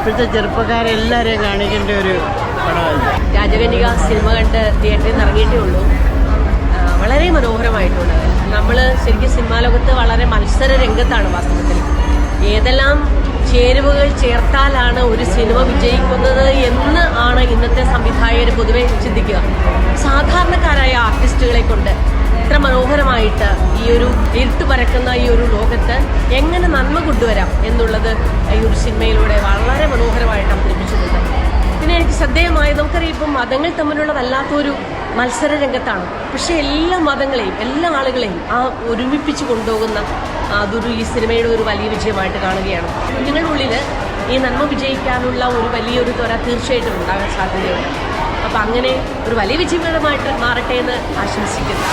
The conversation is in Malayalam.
ഇപ്പോഴത്തെ ചെറുപ്പക്കാരെല്ലാവരെയും കാണിക്കേണ്ട ഒരു പടമല്ല. രാജകന്യക സിനിമ കണ്ട് തിയേറ്ററിൽ നിന്ന് ഇറങ്ങിയിട്ടേ ഉള്ളൂ. വളരെ മനോഹരമായിട്ടുണ്ട്. നമ്മൾ ശരിക്കും സിനിമാ ലോകത്ത് വളരെ മത്സര രംഗത്താണ് വാസ്തവത്തിൽ. ഏതെല്ലാം ചേരുവകൾ ചേർത്താലാണ് ഒരു സിനിമ വിജയിക്കുന്നത് എന്ന് ആണ് ഇന്നത്തെ സംവിധായകർ പൊതുവെ ചിന്തിക്കുക. സാധാരണക്കാരായ ആർട്ടിസ്റ്റുകളെ കൊണ്ട് ഇത്ര മനോഹരമായിട്ട് ഈ ഒരു ഇരുട്ട് പരക്കുന്ന ഈ ഒരു ലോകത്ത് എങ്ങനെ നന്മ കൊണ്ടുവരാം എന്നുള്ളത് ഈ ഒരു സിനിമയിലൂടെ വളരെ മനോഹരമായിട്ട് അവതരിപ്പിച്ചിട്ടുണ്ട്. പിന്നെ എനിക്ക് ശ്രദ്ധേയമായി, നമുക്കറിയാം ഇപ്പം മതങ്ങൾ തമ്മിലുള്ള വല്ലാത്തൊരു മത്സര രംഗത്താണ്. പക്ഷേ എല്ലാ മതങ്ങളെയും എല്ലാ ആളുകളെയും ഒരുമിപ്പിച്ച് കൊണ്ടുപോകുന്ന അതൊരു ഈ സിനിമയുടെ ഒരു വലിയ വിജയമായിട്ട് കാണുകയാണ്. കുഞ്ഞുങ്ങളുടെ ഉള്ളിൽ ഈ നന്മ വിജയിക്കാനുള്ള ഒരു വലിയൊരു ത്വര തീർച്ചയായിട്ടും ഉണ്ടാകാൻ സാധ്യതയുണ്ട്. അപ്പം അങ്ങനെ ഒരു വലിയ വിജയമായിട്ട് മാറട്ടെ എന്ന് ആശംസിക്കുന്നു.